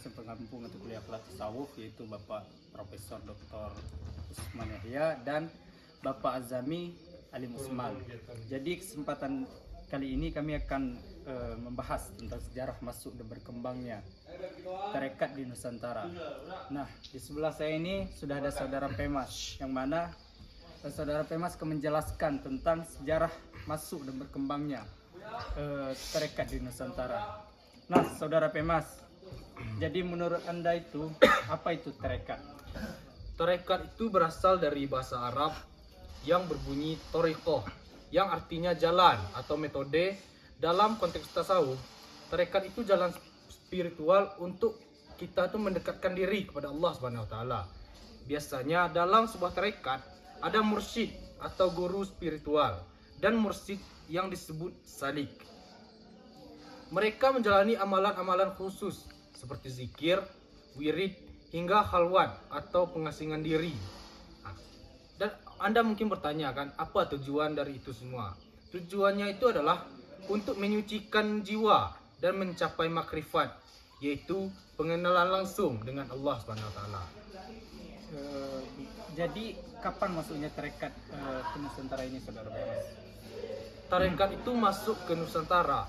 dosen pengampu mata kuliah akhlak tasawuf, yaitu Bapak Profesor Dr. Usman Yahya dan Bapak Azami Ali Usman. Jadi kesempatan kali ini kami akan membahas tentang sejarah masuk dan berkembangnya tarekat di Nusantara. Nah, di sebelah saya ini sudah ada Saudara Pemas, yang mana Saudara Pemas akan menjelaskan tentang sejarah masuk dan berkembangnya tarekat di Nusantara. Nah, Saudara Pemas, jadi menurut Anda itu apa itu tarekat? Tarekat itu berasal dari bahasa Arab yang berbunyi thariqah, yang artinya jalan atau metode. Dalam konteks tasawuf, tarekat itu jalan spiritual untuk kita tuh mendekatkan diri kepada Allah Subhanahu wa taala. Biasanya dalam sebuah tarekat ada mursyid atau guru spiritual dan mursyid yang disebut salik. Mereka menjalani amalan-amalan khusus seperti zikir, wirid, hingga khalwat atau pengasingan diri. Dan Anda mungkin bertanya kan, apa tujuan dari itu semua? Tujuannya itu adalah untuk menyucikan jiwa dan mencapai makrifat, yaitu pengenalan langsung dengan Allah Subhanahu wa taala. Jadi kapan masuknya tarekat ke Nusantara ini, Saudara Pemas? Tarekat itu masuk ke Nusantara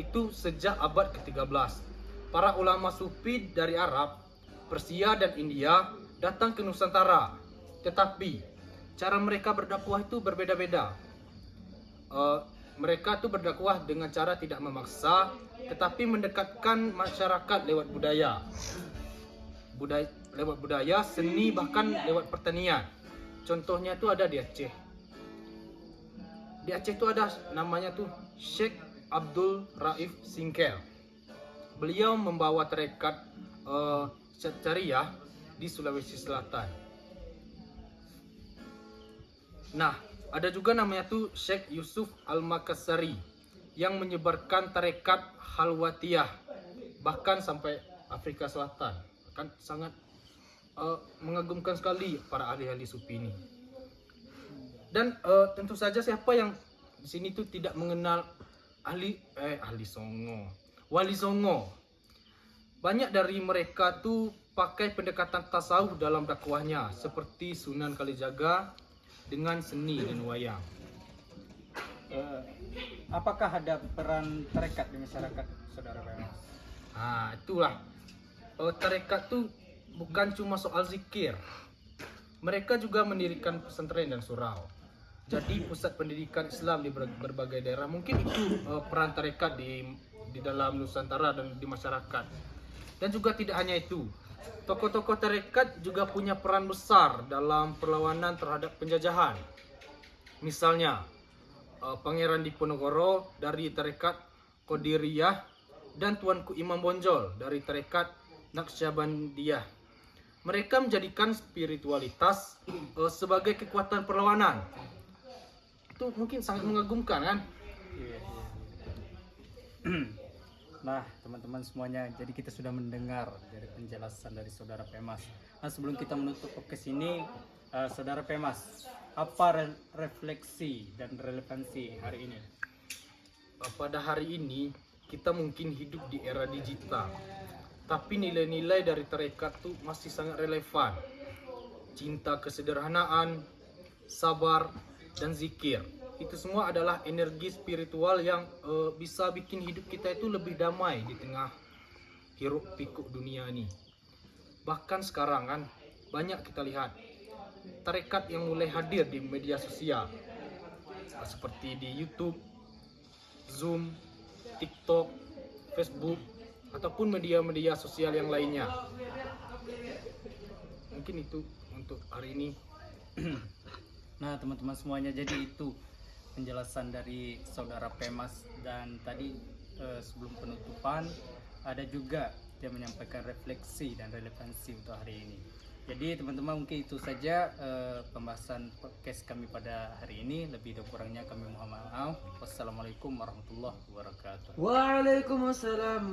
itu sejak abad ke-13. Para ulama sufi dari Arab, Persia dan India datang ke Nusantara. Tetapi cara mereka berdakwah itu berbeda-beda. Mereka tuh berdakwah dengan cara tidak memaksa, tetapi mendekatkan masyarakat lewat budaya, seni, bahkan lewat pertanian. Contohnya tuh ada di Aceh. Di Aceh tuh ada namanya tuh Syekh Abdul Raif Singkel. Beliau membawa tarekat Syariyah di Sulawesi Selatan. Nah, ada juga namanya tuh Syekh Yusuf Al-Makassari yang menyebarkan tarekat Khalwatiyah bahkan sampai Afrika Selatan. Kan sangat mengagumkan sekali para ahli-ahli sufi ini. Dan tentu saja siapa yang di sini tuh tidak mengenal Wali Songo. Banyak dari mereka tuh pakai pendekatan tasawuf dalam dakwahnya, seperti Sunan Kalijaga dengan seni dan wayang. Apakah ada peran tarekat di masyarakat, Saudara Pemas? Nah, itulah. Tarekat tuh bukan cuma soal zikir. Mereka juga mendirikan pesantren dan surau. Jadi pusat pendidikan Islam di berbagai daerah. Mungkin itu peran tarekat di dalam Nusantara dan di masyarakat. Dan juga tidak hanya itu. Tokoh-tokoh tarekat juga punya peran besar dalam perlawanan terhadap penjajahan. Misalnya, Pangeran Diponegoro dari tarekat Qadiriyah dan Tuanku Imam Bonjol dari tarekat Naqsyabandiyah. Mereka menjadikan spiritualitas sebagai kekuatan perlawanan. Itu mungkin sangat mengagumkan kan? Nah, teman-teman semuanya, jadi kita sudah mendengar dari penjelasan dari Saudara Pemas. Nah, sebelum kita menutup podcast ini, Saudara Pemas, apa refleksi dan relevansi hari ini? Pada hari ini, kita mungkin hidup di era digital, tapi nilai-nilai dari tarekat itu masih sangat relevan. Cinta kesederhanaan, sabar, dan zikir. Itu semua adalah energi spiritual yang bisa bikin hidup kita itu lebih damai di tengah hiruk pikuk dunia ini. Bahkan sekarang kan banyak kita lihat tarekat yang mulai hadir di media sosial seperti di YouTube, Zoom, TikTok, Facebook, ataupun media-media sosial yang lainnya. Mungkin itu untuk hari ini. Nah, teman-teman semuanya, jadi itu penjelasan dari Saudara Pemas. Dan tadi sebelum penutupan ada juga dia menyampaikan refleksi dan relevansi untuk hari ini. Jadi teman-teman, mungkin itu saja pembahasan podcast kami pada hari ini. Lebih dan kurangnya kami mohon maaf. Wassalamualaikum warahmatullahi wabarakatuh. Waalaikumsalam.